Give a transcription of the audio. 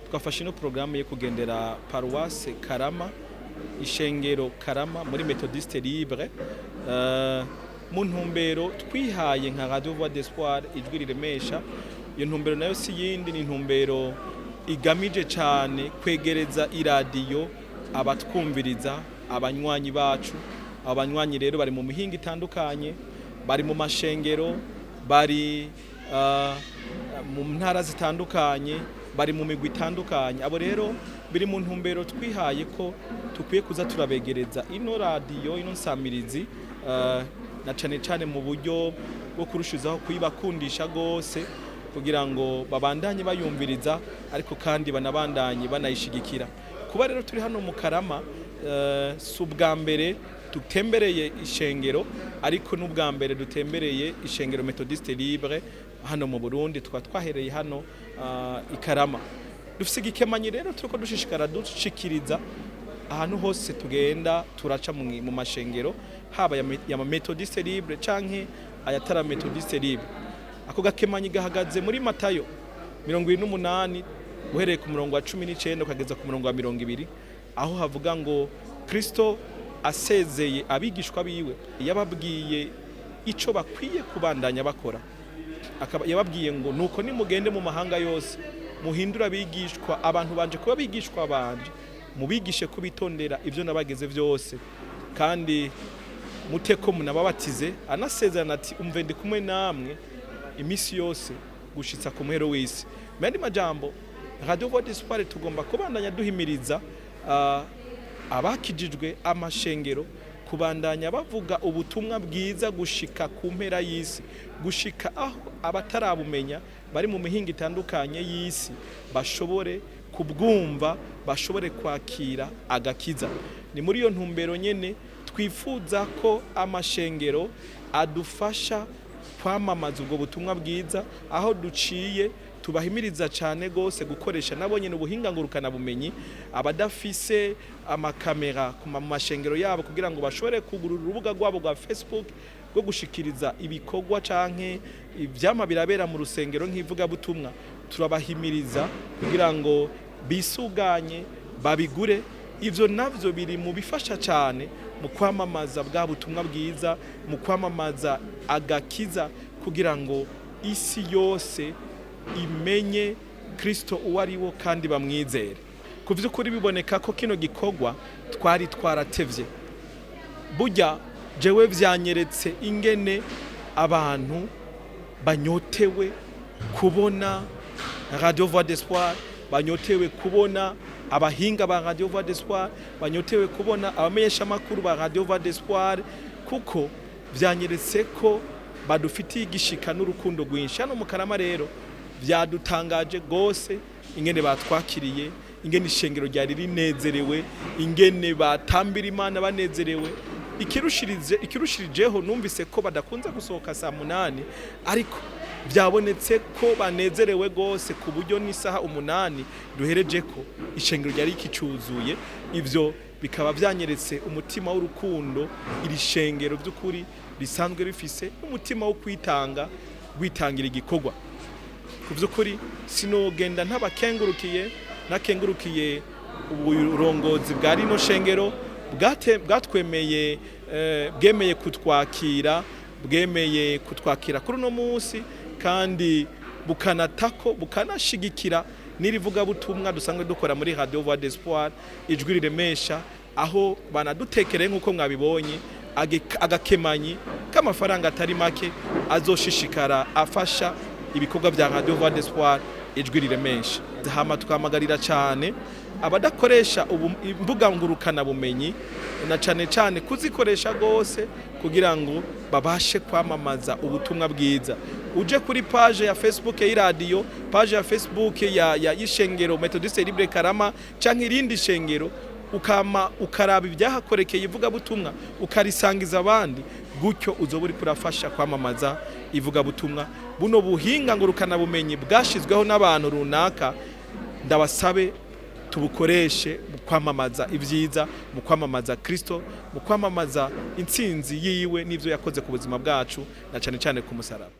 twafashe ino programme yo kugendera Paruwase Karama, ishengero Karama muri Methodiste Libre, mu ntumbero twihaye nka Radio Voix d'Espoir Ijwi Riremesha. Iyo ntumbero nayo si yindi, ni ntumbero igamije cyane kwegereza iradiyo abatwumviriza, abanywanyi bacu. Abanywanyi rero bari mu mihinga itandukanye, bari mu mashengero, bari mu ntara zitandukanye, bari mu migwi itandukanye. Abo rero biri mu ntumbero twihaye ko tukwiye kuza turabegereza ino radiyo, ino nsamirizi, na cyane mu buryo bwo kurushizaho kuyibakundisha gose, kugira ngo babandanye bayumviriza, ariko kandi banabandanye banayishigikira. Kuba rero turi hano mu Karama, si ubwa mbere dutembereye ishengero, ariko n'ubwa mbere dutembereye ishengero Methodiste Libre hano mu Burundi. Twahereye hano i Karama. Dufise igikemanyi rero turiko dushishikara dushikiriza ahantu hose tugenda, turaca mu mashengero, haba ya Methodiste Libre canke ayatara Methodiste Libre. Ako gakemanyi gahagaze muri Matayo 28 uhereye ku murongo wa 19 ukageza ku murongo wa 20, aho havuga ngo Kristo asezeye abigishwa biwe yababwiye ico bakwiye kubandanya bakora. Yababwiye ngo nuko nimugende mu mahanga yose muhindura abigishwa, abantu banje kuba bigishwa banje, mubigishe kubitondera ivyo nabageze vyose, kandi muteko munababatize, anasezerana ati umve ndi kumwe namwe imisi yose gushitsa ku muhero w'isi. Mendi majambo, Radio Voix d'Espoir tugomba kubandanya duhimiriza abakijijwe, amashengero kubandanya bavuga ubutumwa bwiza gushika ku mpera y'isi, gushika aho abatarabumenya bari mu mihinga itandukanye y'isi bashobore kubwumva, bashobore kwakira agakiza. Ni muri iyo ntumbero nyene twifuza ko amashengero adufasha kwamamaza ubwo butumwa bwiza, aho duciye tubahimiriza cyane gose gukoresha nabo nyene ubuhinga ngurukana bumenyi, abadafise amakamera ku mashengero yabo, kugira ngo bashobore kugurura urubuga rwabo rwa Facebook rwo gushikiriza ibikorwa canke ivyama birabera mu rusengero nk'ivuga butumwa. Turabahimiriza kugira ngo bisuganye, babigure. Ivyo navyo biri mu bifasha cyane mu kwamamaza bwa butumwa bwiza, mu kwamamaza agakiza, kugira ngo isi yose imenye Kristo uwo ari wo kandi bamwizere. Kuvyukuri biboneka ko kino gikorwa twari twaratevye. Burya jewe vyanyeretse ingene abantu banyotewe kubona Radio Voix d'Espoir, banyotewe kubona abahinga ba Radio Voix d'Espoir, banyotewe kubona abamenyesha makuru ba Radio Voix d'Espoir, kuko vyanyeretse ko badufitiye igishika n'urukundo rwinshi. Hano mu Karama rero vyadutangaje gose ingene batwakiriye, ingene ishengero ryari rinezerewe, ingene batambira Imana banezerewe. Ikirushirijeho numvise ko badakunze gusohoka saa 8, ariko vyabonetse ko banezerewe gose ku buryo n'isaha 8 duhereje ko ishengero ryari kicuzuye. Ivyo bikaba vyanyeretse umutima w'urukundo iri shengero by'ukuri risanzwe rifise, n'umutima wo kwitanga, gwitangira igikorwa. Kuvyukuri sinogenda ntabakengurukiye, nakengurukiye uburongozi bwa rino shengero bwatwemeye, bwemeye kutwakira kuri uno munsi, kandi bukanashigikira n'irivuga butumwa dusanzwe dukora muri Radio Voix d'Espoir Ijwi Riremesha, aho banadutekereye nk'uko mwabibonye agakemanyi k'amafaranga atari make azoshishikara afasha ibikorwa bya Radio Voix d'Espoir Ijwi Riremesha. Hama twamagarira cyane abadakoresha imbuga ngurukana bumenyi, na cyane kuzikoresha gose kugira ngo babashe kwamamaza ubutumwa bwiza. Uje kuri page ya Facebook y'iradiyo, page ya Facebook ya ishengero Methodiste Libre Karama canke irindi shengero, ukaraba ibyahakorekeye ivuga butumwa, ukarisangiza abandi, gutyo uzoburi kurafasha kwamamaza ivuga butumwa. Buno buhinga ngurukana bumenyi bwashizweho n'abantu runaka, ndabasabe tubukoreshe mu kwamamaza ibyiza, mu kwamamaza Kristo, mu kwamamaza intsinzi yiwe n'ivyo yakoze ku buzima bwacu, na cyane ku musaraba.